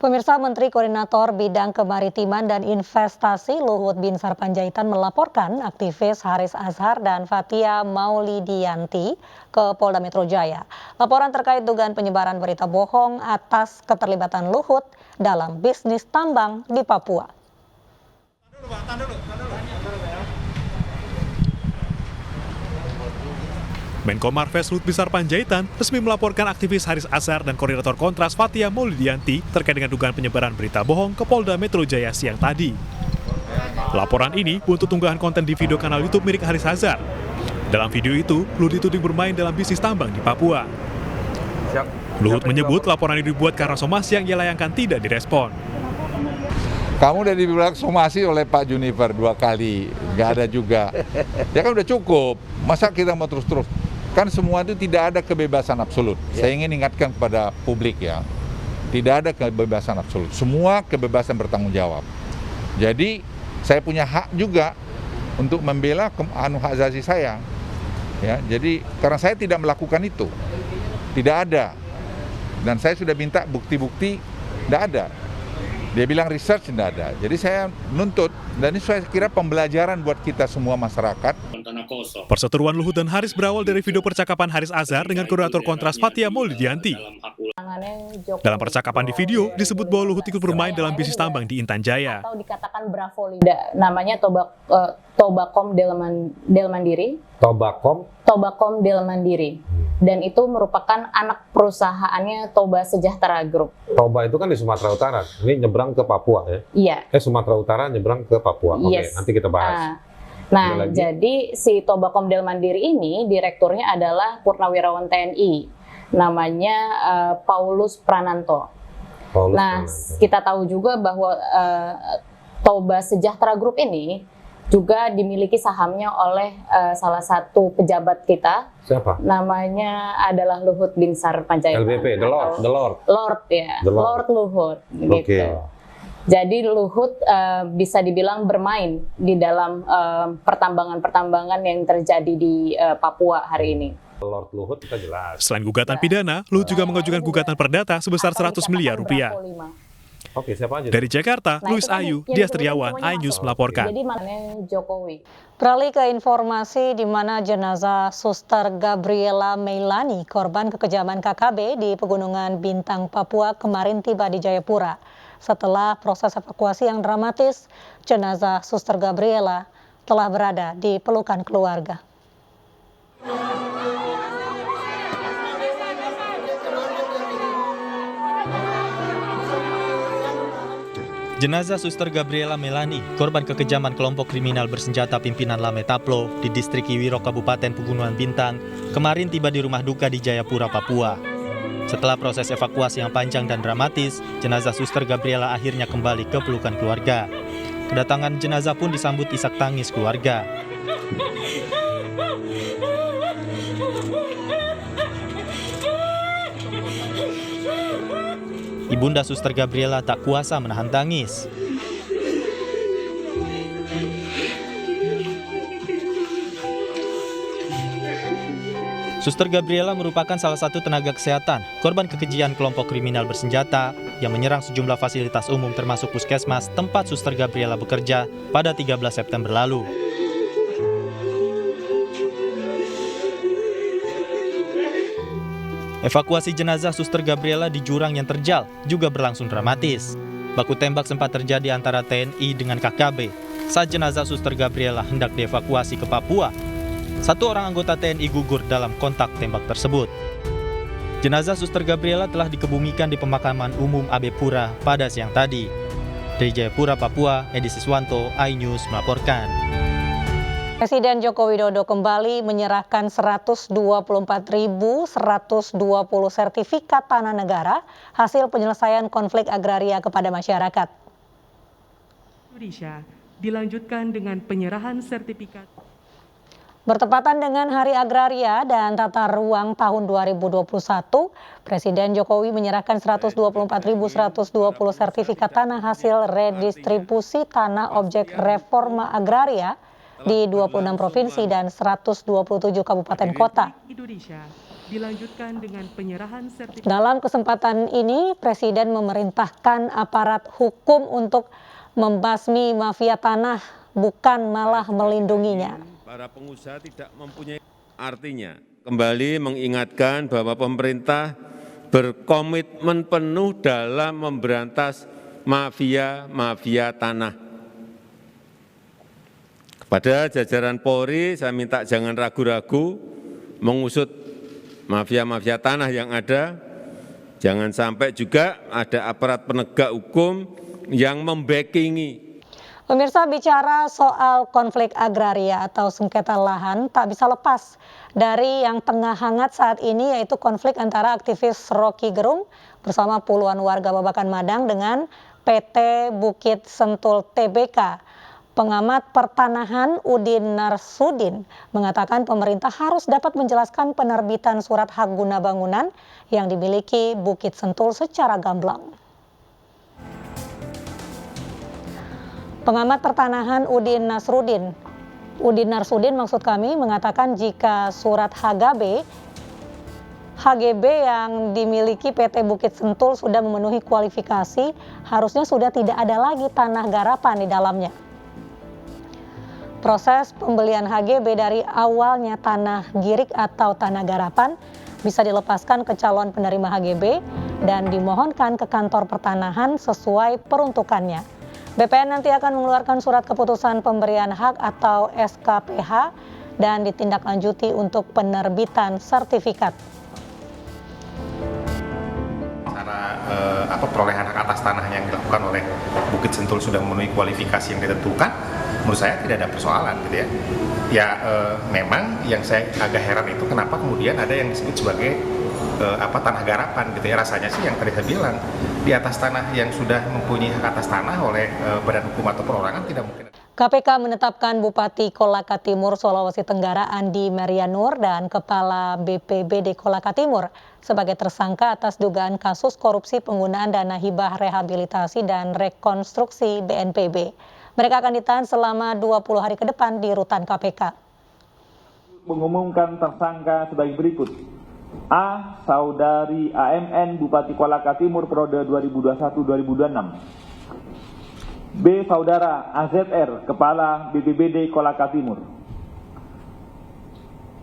Pemirsa, Menteri Koordinator Bidang Kemaritiman dan Investasi Luhut Binsar Panjaitan melaporkan aktivis Haris Azhar dan Fathia Maulidiyanti ke Polda Metro Jaya. Laporan terkait dugaan penyebaran berita bohong atas keterlibatan Luhut dalam bisnis tambang di Papua. Menko Marves Luhut Binsar Panjaitan resmi melaporkan aktivis Haris Azhar dan koordinator Kontras Fathia Maulidiyanti terkait dengan dugaan penyebaran berita bohong ke Polda Metro Jaya siang tadi. Laporan ini buntut unggahan konten di video kanal YouTube milik Haris Azhar. Dalam video itu, Luhut dituding bermain dalam bisnis tambang di Papua. Luhut menyebut laporan ini dibuat karena somasi yang ia layangkan tidak direspon. Kamu udah dibilang somasi oleh Pak Junifer 2 kali, nggak ada juga. Ya kan udah cukup, masa kita mau terus-terus? Kan semua itu tidak ada kebebasan absolut. Saya ingin ingatkan kepada publik ya, tidak ada kebebasan absolut. Semua kebebasan bertanggung jawab. Jadi saya punya hak juga untuk membela hak asasi saya. Ya, jadi karena saya tidak melakukan itu, tidak ada. Dan saya sudah minta bukti-bukti, tidak ada. Dia bilang research tidak ada. Jadi saya nuntut, dan ini saya kira pembelajaran buat kita semua masyarakat. Perseteruan Luhut dan Haris berawal dari video percakapan Haris Azhar dengan koordinator Kontras Fathia Maulidiyanti. Dalam percakapan di video, disebut bahwa Luhut ikut bermain dalam bisnis tambang di Intan Jaya. Atau dikatakan Bravolida, namanya Tobakom Delmandiri. Tobakom Delmandiri. Dan itu merupakan anak perusahaannya Toba Sejahtera Group. Toba itu kan di Sumatera Utara, ini nyebrang ke Papua ya? Iya. Sumatera Utara nyebrang ke Papua, oke, nanti kita bahas. Nah, jadi si Tobakom Delmandiri ini direkturnya adalah Purnawirawan TNI, namanya Paulus Prananto. Kita tahu juga bahwa Toba Sejahtera Group ini juga dimiliki sahamnya oleh salah satu pejabat kita. Siapa? Namanya adalah Luhut Binsar Panjaitan. LBP, The Lord. Lord Luhut. Gitu. Jadi Luhut bisa dibilang bermain di dalam pertambangan-pertambangan yang terjadi di Papua hari ini. Lord Luhut kita jelas. Selain gugatan pidana, Luhut juga mengajukan gugatan perdata sebesar 100 miliar rupiah. Oke, siapa aja? Dari Jakarta, Luis Ayu, Dias Triawan, iNews melaporkan. Jadi Jokowi. Beralih ke informasi di mana jenazah Suster Gabriela Meilani, korban kekejaman KKB di Pegunungan Bintang, Papua, kemarin tiba di Jayapura. Setelah proses evakuasi yang dramatis, jenazah Suster Gabriela telah berada di pelukan keluarga. Jenazah Suster Gabriela Meilani, korban kekejaman kelompok kriminal bersenjata pimpinan Lame Taplo di distrik Iwiro, Kabupaten Pegunungan Bintang, kemarin tiba di rumah duka di Jayapura, Papua. Setelah proses evakuasi yang panjang dan dramatis, jenazah Suster Gabriela akhirnya kembali ke pelukan keluarga. Kedatangan jenazah pun disambut isak tangis keluarga. Ibunda Suster Gabriela tak kuasa menahan tangis. Suster Gabriela merupakan salah satu tenaga kesehatan korban kekejian kelompok kriminal bersenjata yang menyerang sejumlah fasilitas umum termasuk puskesmas tempat Suster Gabriela bekerja pada 13 September lalu. Evakuasi jenazah Suster Gabriela di jurang yang terjal juga berlangsung dramatis. Baku tembak sempat terjadi antara TNI dengan KKB saat jenazah Suster Gabriela hendak dievakuasi ke Papua. Satu orang anggota TNI gugur dalam kontak tembak tersebut. Jenazah Suster Gabriela telah dikebumikan di pemakaman umum AB Pura pada siang tadi. Dari Jayapura, Papua, Edi Siswanto, iNews melaporkan. Presiden Joko Widodo kembali menyerahkan 124.120 sertifikat tanah negara hasil penyelesaian konflik agraria kepada masyarakat. Indonesia dilanjutkan dengan penyerahan sertifikat. Bertepatan dengan Hari Agraria dan Tata Ruang tahun 2021, Presiden Jokowi menyerahkan 124.120 sertifikat tanah hasil redistribusi tanah objek reforma agraria di 26 provinsi dan 127 kabupaten kota. Indonesia dilanjutkan dengan penyerahan sertifikat. Dalam kesempatan ini, Presiden memerintahkan aparat hukum untuk membasmi mafia tanah, bukan malah melindunginya. Para pengusaha tidak mempunyai artinya. Kembali mengingatkan bahwa pemerintah berkomitmen penuh dalam memberantas mafia tanah. Kepada jajaran Polri, saya minta jangan ragu-ragu mengusut mafia tanah yang ada. Jangan sampai juga ada aparat penegak hukum yang membackingi. Pemirsa, bicara soal konflik agraria atau sengketa lahan tak bisa lepas dari yang tengah hangat saat ini, yaitu konflik antara aktivis Rocky Gerung bersama puluhan warga Babakan Madang dengan PT Bukit Sentul Tbk. Pengamat pertanahan Udin Narsudin mengatakan pemerintah harus dapat menjelaskan penerbitan surat hak guna bangunan yang dimiliki Bukit Sentul secara gamblang. Pengamat pertanahan Udin Narsudin maksud kami mengatakan jika surat HGB yang dimiliki PT Bukit Sentul sudah memenuhi kualifikasi, harusnya sudah tidak ada lagi tanah garapan di dalamnya. Proses pembelian HGB dari awalnya tanah girik atau tanah garapan bisa dilepaskan ke calon penerima HGB dan dimohonkan ke kantor pertanahan sesuai peruntukannya. BPN nanti akan mengeluarkan surat keputusan pemberian hak atau SKPH dan ditindaklanjuti untuk penerbitan sertifikat. Perolehan hak atas tanah yang dilakukan oleh Bukit Sentul sudah memenuhi kualifikasi yang ditentukan, menurut saya tidak ada persoalan gitu ya. Memang yang saya agak heran itu kenapa kemudian ada yang disebut sebagai tanah garapan gitu ya. Rasanya sih yang tadi saya bilang, di atas tanah yang sudah mempunyai hak atas tanah oleh badan hukum atau perorangan tidak mungkin. KPK menetapkan Bupati Kolaka Timur, Sulawesi Tenggara Andi Marianur dan Kepala BPBD Kolaka Timur sebagai tersangka atas dugaan kasus korupsi penggunaan dana hibah rehabilitasi dan rekonstruksi BNPB. Mereka akan ditahan selama 20 hari ke depan di rutan KPK. Mengumumkan tersangka sebagai berikut. A. Saudari AMN Bupati Kolaka Timur periode 2021-2026. B. Saudara AZR, Kepala BPBD Kolaka Timur.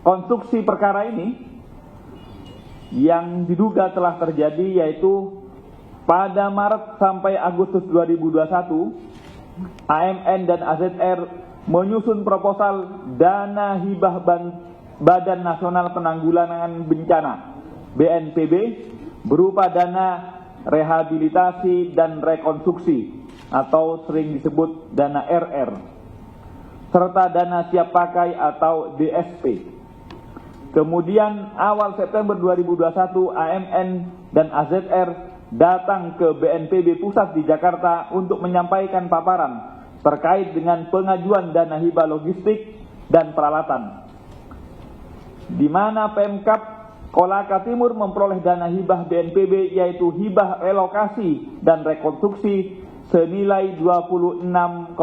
Konstruksi perkara ini yang diduga telah terjadi yaitu pada Maret sampai Agustus 2021, AMN dan AZR menyusun proposal dana hibah Badan Nasional Penanggulangan Bencana (BNPB) berupa dana rehabilitasi dan rekonstruksi atau sering disebut dana RR, serta dana siap pakai atau DSP. Kemudian awal September 2021 AMN dan AZR datang ke BNPB Pusat di Jakarta untuk menyampaikan paparan terkait dengan pengajuan dana hibah logistik dan peralatan, di mana Pemkab Kolaka Timur memperoleh dana hibah BNPB yaitu hibah relokasi dan rekonstruksi senilai 26,9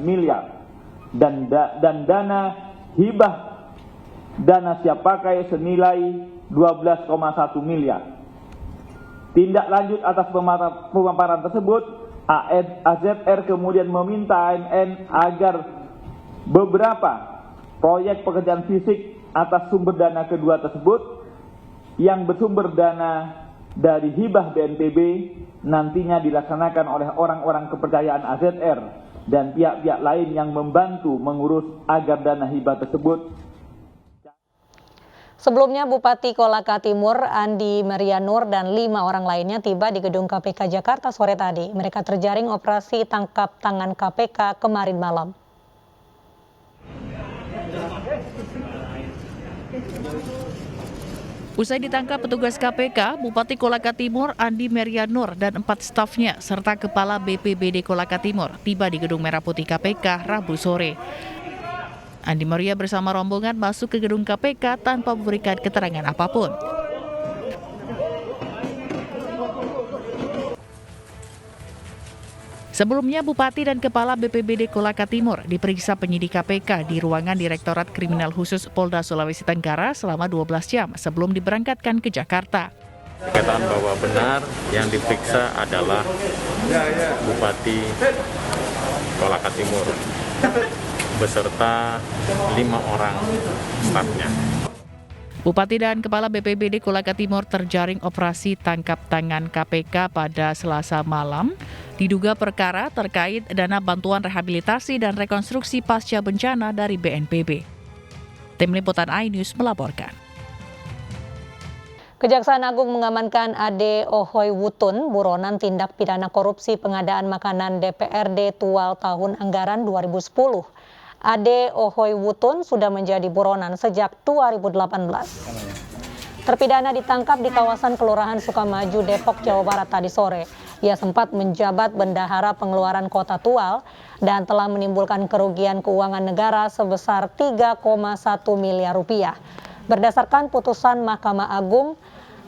miliar dan dana hibah dana siap pakai senilai 12,1 miliar. Tindak lanjut atas pemaparan tersebut, AZR kemudian meminta AMN agar beberapa proyek pekerjaan fisik atas sumber dana kedua tersebut yang bersumber dana dari hibah BNPB nantinya dilaksanakan oleh orang-orang kepercayaan AZR dan pihak-pihak lain yang membantu mengurus agar dana hibah tersebut. Sebelumnya Bupati Kolaka Timur Andi Marianur dan 5 orang lainnya tiba di gedung KPK Jakarta sore tadi. Mereka terjaring operasi tangkap tangan KPK kemarin malam. Usai ditangkap petugas KPK, Bupati Kolaka Timur Andi Marianur dan 4 stafnya serta Kepala BPBD Kolaka Timur tiba di Gedung Merah Putih KPK Rabu sore. Andi Maria bersama rombongan masuk ke gedung KPK tanpa memberikan keterangan apapun. Sebelumnya, Bupati dan Kepala BPBD Kolaka Timur diperiksa penyidik KPK di ruangan Direktorat Kriminal Khusus Polda Sulawesi Tenggara selama 12 jam sebelum diberangkatkan ke Jakarta. Dikatakan bahwa benar yang diperiksa adalah Bupati Kolaka Timur beserta 5 orang stafnya. Bupati dan Kepala BPBD Kolaka Timur terjaring operasi tangkap tangan KPK pada Selasa malam, diduga perkara terkait dana bantuan rehabilitasi dan rekonstruksi pasca bencana dari BNPB. Tim Liputan iNews melaporkan. Kejaksaan Agung mengamankan Ade Ohoy Wutun, buronan tindak pidana korupsi pengadaan makanan DPRD Tual tahun anggaran 2010. Ade Ohoy Wutun sudah menjadi buronan sejak 2018. Terpidana ditangkap di kawasan Kelurahan Sukamaju, Depok, Jawa Barat tadi sore. Ia sempat menjabat bendahara pengeluaran kota Tual dan telah menimbulkan kerugian keuangan negara sebesar 3,1 miliar rupiah. Berdasarkan putusan Mahkamah Agung,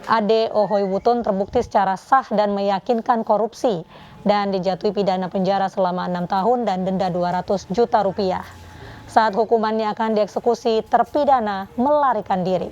Ade Ohoy Wutun terbukti secara sah dan meyakinkan korupsi dan dijatuhi pidana penjara selama 6 tahun dan denda 200 juta rupiah. Saat hukumannya akan dieksekusi, terpidana melarikan diri.